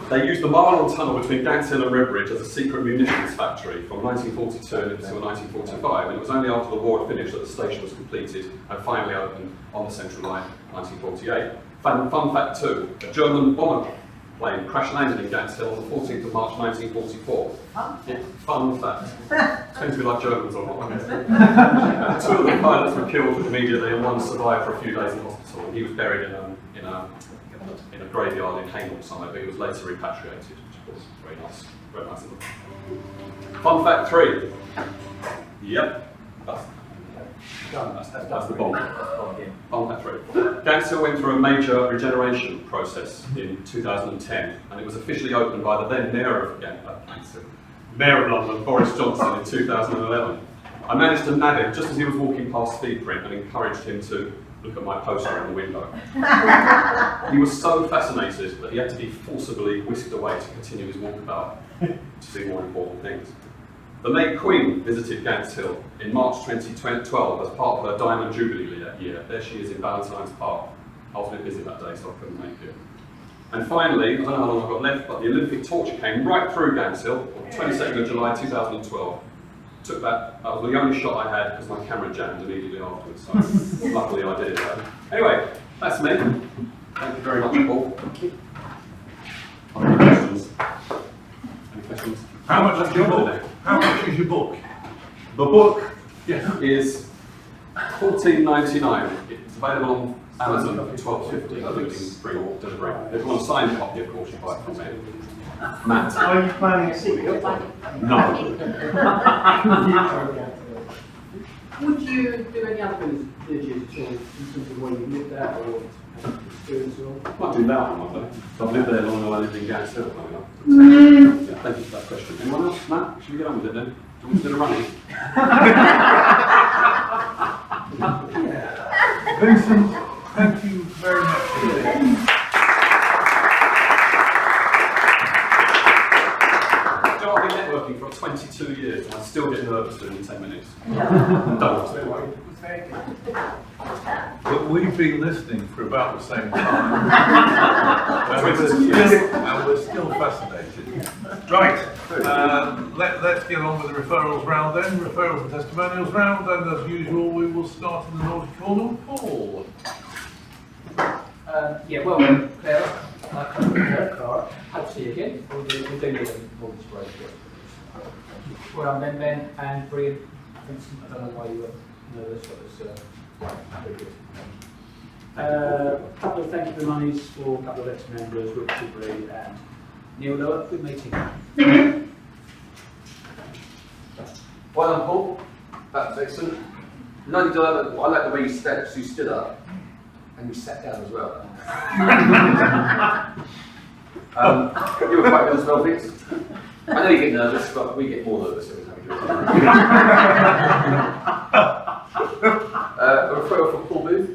They used the mile-long tunnel between Gants Hill and Redbridge as a secret munitions factory from 1942 until 1945, and it was only after the war had finished that the station was completed and finally opened on the Central Line in 1948. Fun fact 2, a German bomber plane crash-landed in Gants Hill on the 14th of March 1944. Yeah, fun fact. Tends to be like Germans or not. 2 of the pilots were killed immediately and 1 survived for a few days in hospital, and he was buried in a graveyard in Cambridgeside, but he was later repatriated, which was very nice. Very nice of them. Fun fact 3. Yep. That's the bomb. Fun fact 3. Gants Hill went through a major regeneration process in 2010, and it was officially opened by the then Mayor of Gants Hill, Mayor of London, Boris Johnson, in 2011. I managed to nab him just as he was walking past Speedprint and encouraged him to look at my poster in the window. He was so fascinated that he had to be forcibly whisked away to continue his walkabout to see more important things. The May Queen visited Gants Hill in March 2012 as part of her Diamond Jubilee year. There she is in Valentine's Park. I was a bit busy that day, so I couldn't make it. And finally, I don't know how long I've got left, but the Olympic torch came right through Gants Hill on the 22nd of July 2012. Took that was the only shot I had because my camera jammed immediately afterwards, so luckily I did it. Anyway, that's me. Thank you very much, Paul. Any questions? Any questions? How much is your book? How much is your book? The book is $14.99. It's available on Amazon for $12.50, including free delivery. If you want a signed copy, of course, you buy it from me. Matt. Are you planning a sequel? No. Would you do any other villages at all, in terms of where you lived at or experience or? Might do that one, I think. So I've lived there long and I lived in Gants Hill. Yeah, thank you for that question. Anyone else? Matt, should we get on with it then? Do you want to do the running? Vincent, thank you very much. I've been networking for 22 years and I still get nervous doing 10 minutes. Don't stay away. But we've been listening for about the same time. and we're still fascinated. Right, let's get on with the referrals round then. Referrals and testimonials round, and as usual we will start in the Nordic corner. Paul. Yeah, well, Claire, Clara, hope to see you again. We'll do need a mortgage break. Well, Ben and Brian. Vincent, I don't know why you were nervous, but it's very good. A couple of thank you for monies for a couple of ex-members, Richard Bree and Neil Lower. Good meeting. Well done, Paul. That's excellent. I like the way you stood up and you sat down as well. You were quite good as well, Vince. I know you get nervous, but we get more nervous every time you do it. A referral from Paul Booth.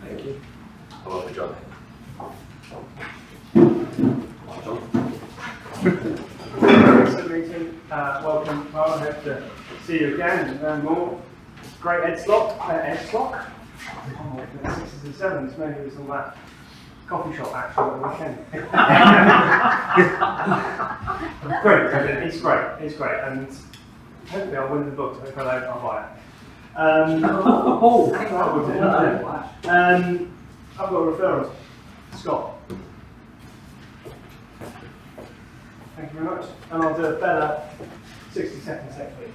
Thank you. I love the job. Excellent meeting. Welcome. Well, I hope to see you again and learn more. Great Edstock. Oh, the 6s and 7s. Maybe it was all that coffee shop action at the weekend. Great. It's great. It's great. And hopefully I'll win the book. If I don't, I'll buy it. I've got referrals. Scott. Thank you very much. And I'll do a better 60 seconds next week.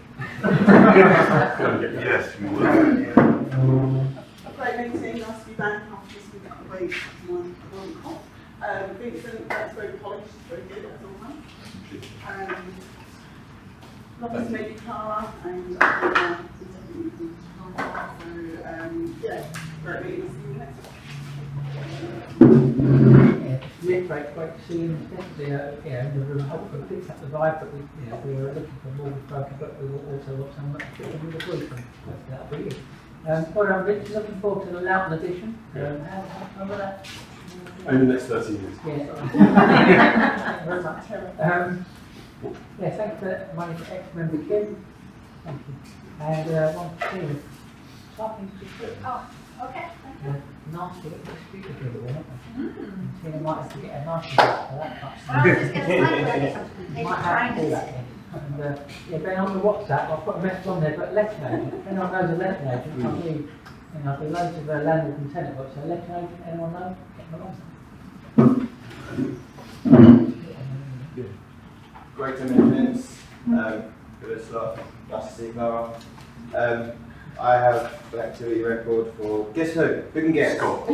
Yes, you will. A great meeting, nice to be back after this week away from one call. Vincent, that's very polished, very good as always. Lovely to meet you, Clara, and yeah, great meeting. See you next week. Yeah, great to see you. Definitely, in the room, hopefully picked up the vibe, but we were looking for more broken, but we will also want someone that fit in with the group, and that'll be it. Well, I'm really looking forward to the Loughton edition. How about that? In the next 30 years. Yeah. Very much. Yeah, thanks for my ex-member Kim. Thank you. And one for Steve. Something to do. Oh, okay. Nasty little speaker here, wasn't it? Tina might have to get a nasty for that. Well, I was just going to say, Might have to do that. And Ben, on the WhatsApp, I'll put a message on there, but letting agent. Anyone knows a letting agent? I'll do, I'll do loads of landlord and tenant work. So letting agent, anyone know? Get them along. Great to meet you. Good stuff. Nice to see you, Clara. I have an activity record for guess who? Who can guess? Scott.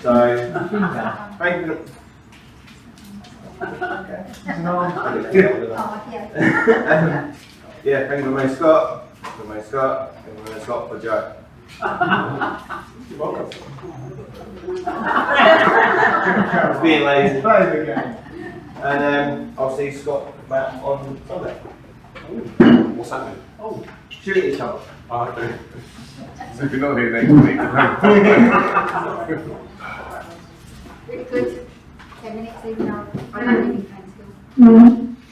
So, thank you. Yeah, thank you very much, Scott. Thank you very much, Scott. Thank you very much, Scott for Joe. You're welcome. It's being lazy. Play the game. And I'll see Scott back on Sunday. What's happening? Oh, shoot each other. Oh, okay. So if you're not here next week, Really good. 10 minutes even though I don't really fancy it.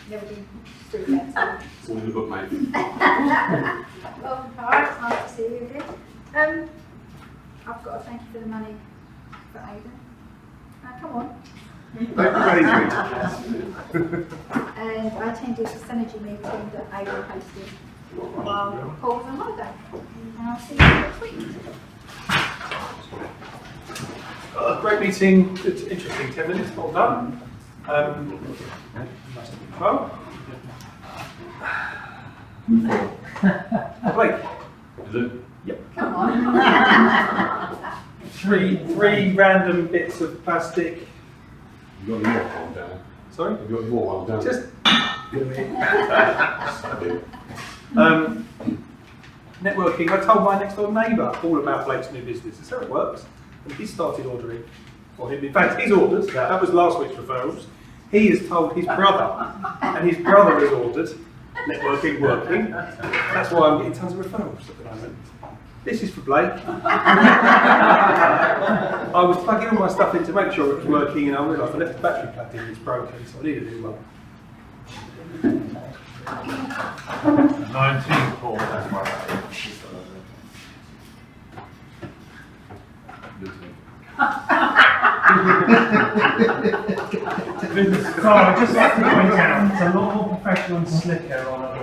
Never been through that. It's all in the book, mate. Well, alright, it's nice to see you again. I've got to thank you for the money for Ada. Come on. don't be And I attended the Synergy meeting that Ada hosted while Paul was on holiday. And I'll see you next week. Great meeting, good, interesting 10 minutes, well done. Well, Blake. Is it? Yep. Come on. Three random bits of plastic. You've got your one down. Sorry? You've got your one down. Just networking. I told my next door neighbour all about Blake's new business. That's how it works. And he started ordering. Well, in fact, he's ordered. That was last week's referrals. He has told his brother, and his brother has ordered networking working. That's why I'm getting tons of referrals at the moment. This is for Blake. I was plugging all my stuff in to make sure it was working, and I realised I left the battery plugged in and it's broken, so I need a new one. 19 Paul, that's my So I'd just like to point out, it's a lot more professional and slicker on other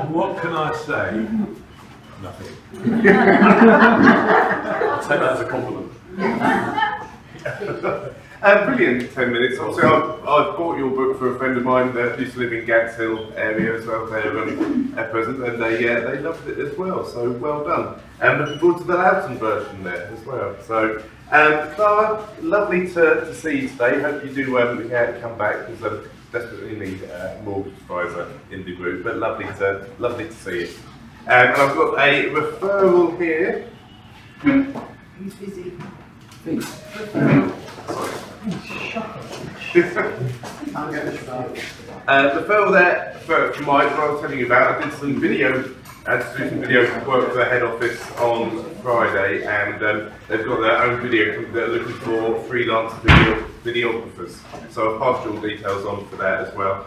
What can I say? Nothing. I'll take that as a compliment. Brilliant 10 minutes. Obviously, I've bought your book for a friend of mine that used to live in Gads Hill area as well. They're at present, and they loved it as well. So well done. And looking forward to the Loughton version there as well. So, Clara, lovely to see you today. Hope you do come back because desperately need a mortgage advisor in the group. But lovely to see you. And I've got a referral here. He's busy. Referral there from Mike, what I was telling you about. I did some video, I had to do some video work for the head office on Friday, and they've got their own video. They're looking for freelance videographers. So I've passed your details on for that as well.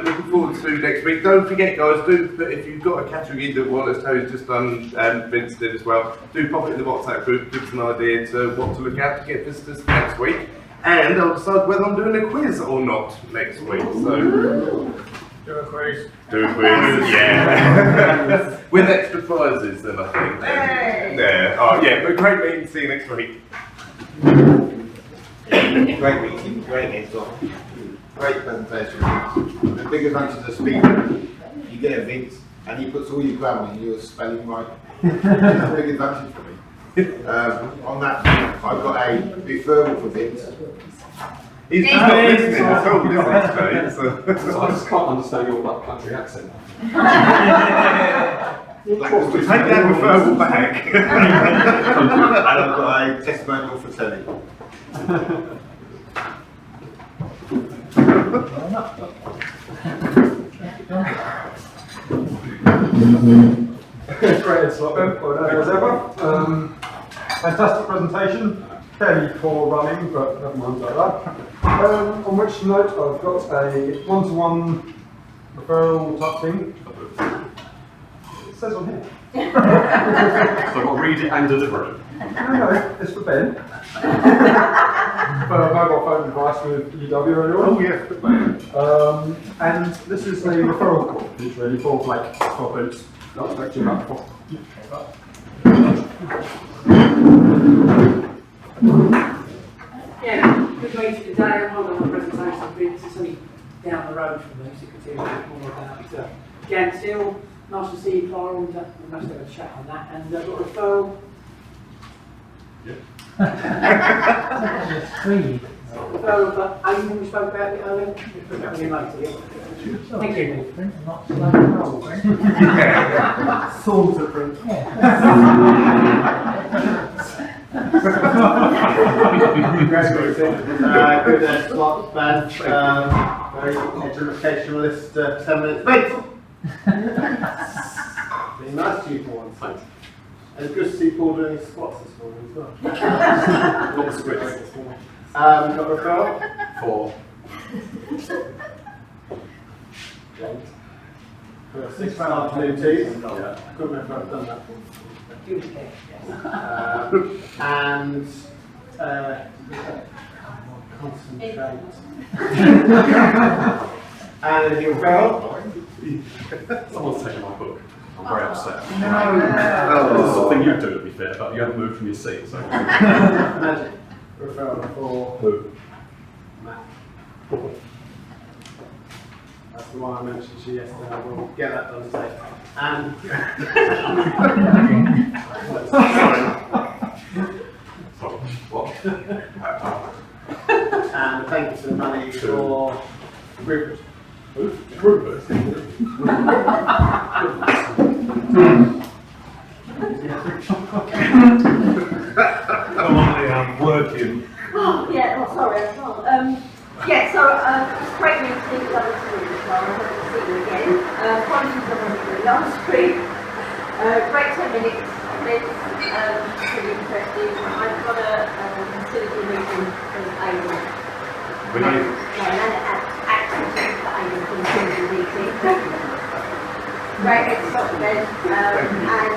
Looking forward to next week. Don't forget, guys, if you've got a category that Wallace Toe's just done, Vince did as well, do pop it in the WhatsApp group, give us an idea to what to look at to get visitors next week. And I'll decide whether I'm doing a quiz or not next week. So Do a quiz. Do a quiz, yeah. With extra prizes then, I think. Yeah. Oh yeah, but great meeting, see you next week. Great meeting, great mentor, great presentation. The big advantage of speaking, you get a Vince and he puts all your grammar and your spelling right. That's a big advantage for me. On that, I've got a referral for Vince. He's just not listening at all, is he? So I just can't understand your black country accent. Take that referral back. And I've got a testimonial for Telly. Great slot, as ever. Fantastic presentation. Fairly poor running, but never mind like that. On which note, I've got a one-to-one referral type thing. It says on here. So I've got to read it and deliver it. No, it's for Ben. For a mobile phone device with UW or anyone. Oh yeah. And this is a referral call. It's really for like 12 boots. Not expecting that before. Yeah, good meeting today. I'm holding my presentation of Vince. It's only down the road from me, so you can see a bit more about Gants Hill. Nice to see you, Clara. We must have a chat on that. And I've got a referral. Referral for Aidan, we spoke about it earlier. We'll put that in later, yeah. Thank you. Sort of print. Good slot, Ben. Very educationalist, 10 minutes. Wait! Being nice to you for once. And it's good to see Paul doing his squats this morning as well. Not the scripts. Got a referral? 4. For 6 rounds blue teeth. Couldn't remember if I've done that. And concentrate. And a new referral. Someone's taken my book. I'm very upset. No. There's something you do, to be fair, but you haven't moved from your seat, so. Magic. Referral for who? Matt. That's the one I mentioned to you yesterday. I will get that done today. And What? and thank you for the money for Rupert. Rupert. Come on, I'm working. Oh, yeah, oh, sorry, I can't. Yeah, so it's great meeting, lovely to meet you, Clara. Hope to see you again. Apologies for running through last week. Great 10 minutes. It's pretty interesting. I've got a facility meeting from Aidan. We know you. No, an activity for Aidan for the facility meeting. Great head stop then. And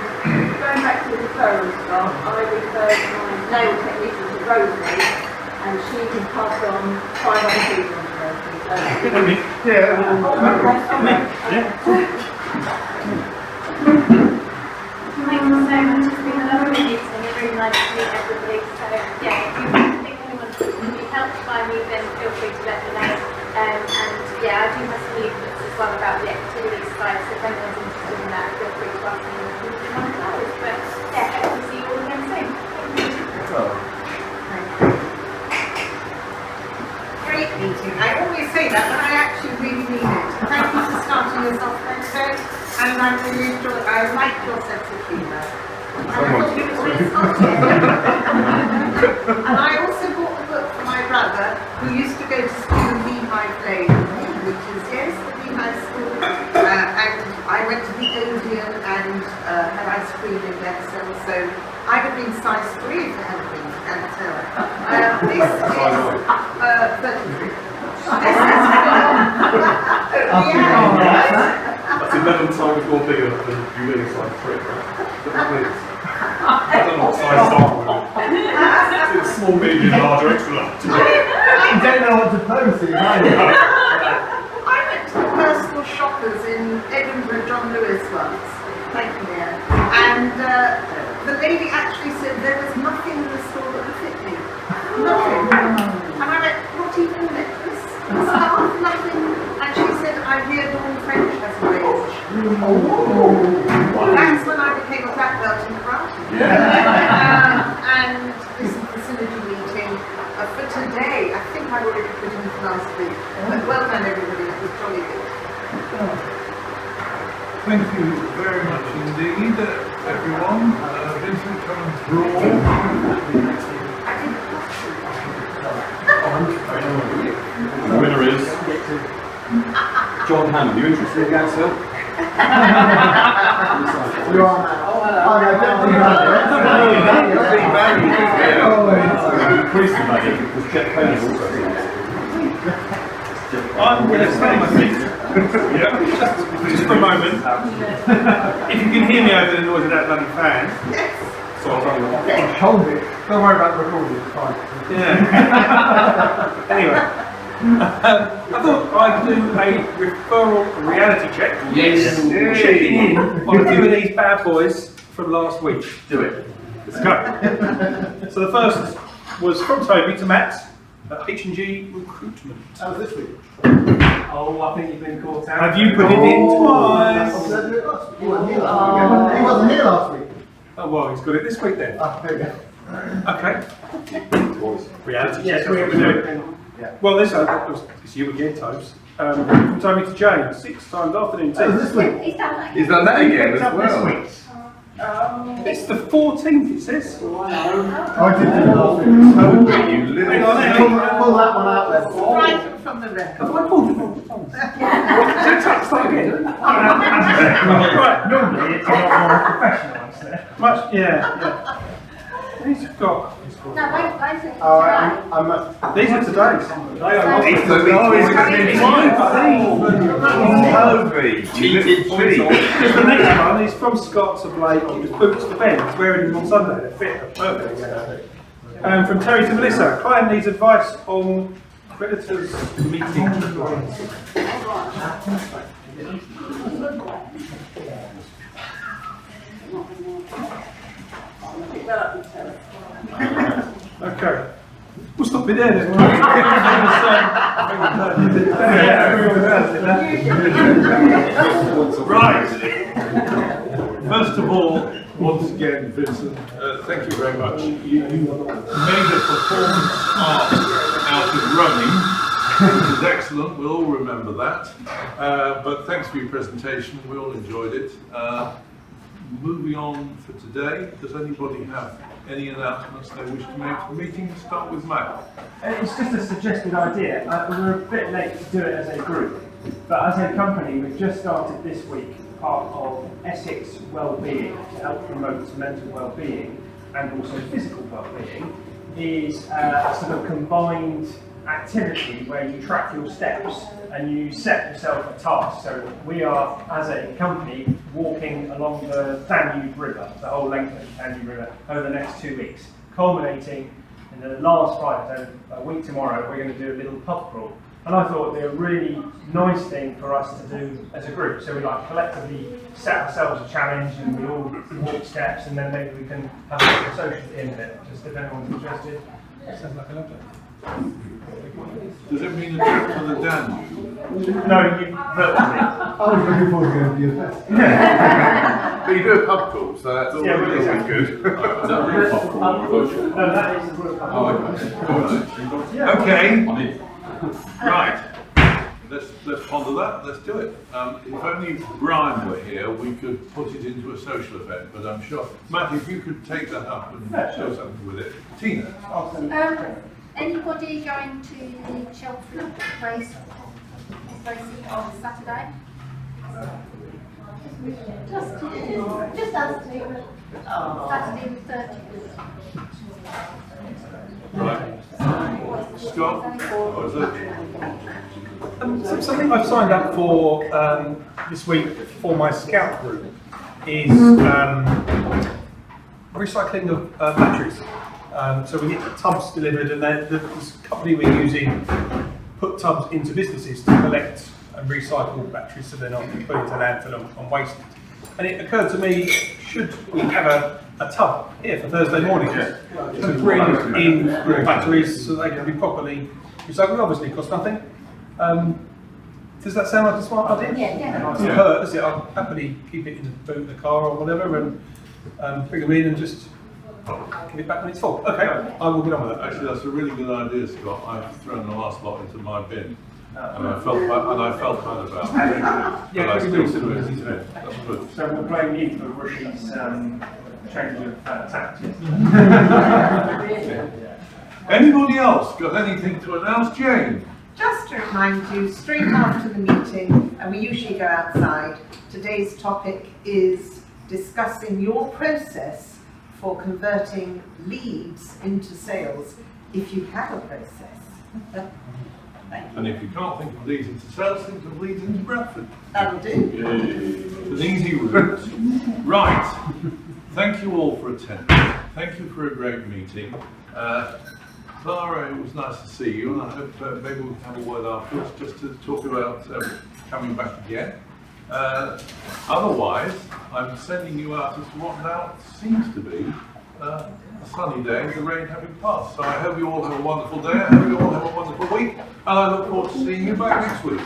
going back to the referral staff, I referred my nail technician to Rosemary, and she can pass on 5 other people on to Rosemary. Thank you so much. It's been a lovely meeting. It's really nice to meet everybody. So yeah, if you think anyone can be helped by me, then feel free to let me know. And yeah, I do have some leaflets as well about the activities side. So if anyone's interested in that, feel free to ask me. But yeah, hope to see you all again soon. Great meeting. I always say that, but I actually really mean it. Thank you for starting us off there today, and I really enjoyed. I like your sense of humour. And I thought it was really funny. And I also bought a book for my brother, who used to go to school in Beehive Lane, which is, yes, the Beehive School. And I went to the Odeon and had ice cream in Bexhill, so I'd have been size 3 if it hadn't been for Cantella. This is 33. That's 11 times more bigger than you really size 3, right? That means. I don't know what size are. It's small, medium, large, or extra large. You don't know what to pose in, either. I went to personal shoppers in Edinburgh, John Lewis once. Thank you, Leanne. And the lady actually said there was nothing in the store that would fit me. Nothing. And I went, not even a necklace? Scarf, nothing. And she said, I hear Dawn French has a range. That's when I became a black belt in karate. had already put in for last week. But well done everybody, it was jolly good. Thank you very much indeed, everyone. Vincent, come and draw. The winner is John Hammond. You interested in that, sir? You are now. Oh, no, don't do that. Increase the value because Jeff Payne also. I'm going to stay my feet. Yeah, just for a moment. If you can hear me over the noise of that bloody fan. Yes. So I'll Yeah, hold it. Don't worry about the recording, it's fine. Yeah. Anyway, I thought I'd do a referral reality check. Yes. Checking in on a few of these bad boys from last week. Do it. Let's go. So the first was from Toby to Matt at H&G Recruitment. That was this week. Oh, I think you've been caught out. Have you put it in twice? He wasn't here last week. He wasn't here last week. Oh well, he's got it this week then. There we go. Okay. Reality Yes, check. we That's what we're doing. Well, this you again, Tobes. From Toby to Jane, 6 times afternoon tea. That was this week. He's done that. He's done that again as Up well. this week. It's the 14th, it says. I did do last week. Toby, you little Hang on, hang on. Pull that one out then. Strike from the record. Have I pulled it from Start again. Right. Normally it's a lot more professional, isn't it? Much, yeah. These have got. No, those are today. These are today's. It's Toby, you little tree. Because the next one is from Scott to Blake. It was boots for Ben. He's wearing them on Sunday. They fit perfect. From Terry to Melissa. Client needs advice on creditors meeting. Okay. We'll stop it there then. Right. First of all, once again, Vincent, thank you very much. You made a performance art out of running, which is excellent. We'll all remember that. But thanks for your presentation. We all enjoyed it. Moving on for today, does anybody have any announcements they wish to make for the meeting? Start with Matt. It's just a suggested idea. We're a bit late to do it as a group, but as a company, we've just started this week part of Essex Wellbeing to help promote mental well-being and also physical well-being. Is a sort of combined activity where you track your steps and you set yourself a task. So we are, as a company, walking along the Danube River, the whole length of the Danube River, over the next 2 weeks, culminating in the last Friday, so a week tomorrow, we're going to do a little pub crawl. And I thought it'd be a really nice thing for us to do as a group. So we like collectively set ourselves a challenge and we all walk steps, and then maybe we can have a social at the end of it, just if anyone's interested. Sounds like a lovely. Does it mean a trip to the Danube? No, you virtually. I was looking forward to going to be a fest. But you do a pub crawl, so that's always, always good. Is that a real pub crawl or a virtual? No, that is a real pub crawl. Okay. Right. Let's ponder that. Let's do it. If only Brian were here, we could put it into a social event. But I'm sure, Matt, if you could take that up and show something with it. Tina. Anybody going to the Cheltenham race on Saturday? Just us two. Saturday the 30th. Right. Scott, what was it? Something I've signed up for this week for my scout group is recycling of batteries. So we get tubs delivered, and then this company we're using put tubs into businesses to collect and recycle batteries so they're not put into landfill and wasted. And it occurred to me, should we have a tub here for Thursday mornings to bring in batteries so they can be properly recycled? Obviously it costs nothing. Does that sound like a smart idea? Yeah. It doesn't hurt, does it? I'll happily keep it in the boot of the car or whatever and bring them in and just Give it back when it's full. Okay, I will get on with that. Actually, that's a really good idea, Scott. I've thrown the last lot into my bin. And I felt kind of bad. Yeah, But I still it's do it. easy to do. That's good. So we'll blame you for Rushy's change of tactics. Anybody else got anything to announce, Jane? Just to remind you, straight after the meeting, and we usually go outside, today's topic is discussing your process for converting leads into sales, if you have a process. And if you can't think of leads into sales, think of leads into Brentwood. That'll do. It's an easy route. Right. Thank you all for attending. Thank you for a great meeting. Clara, it was nice to see you, and I hope maybe we can have a word afterwards just to talk about coming back again. Otherwise, I'm sending you out as what now seems to be a sunny day, the rain having passed. So I hope you all have a wonderful day, I hope you all have a wonderful week, and I look forward to seeing you back next week.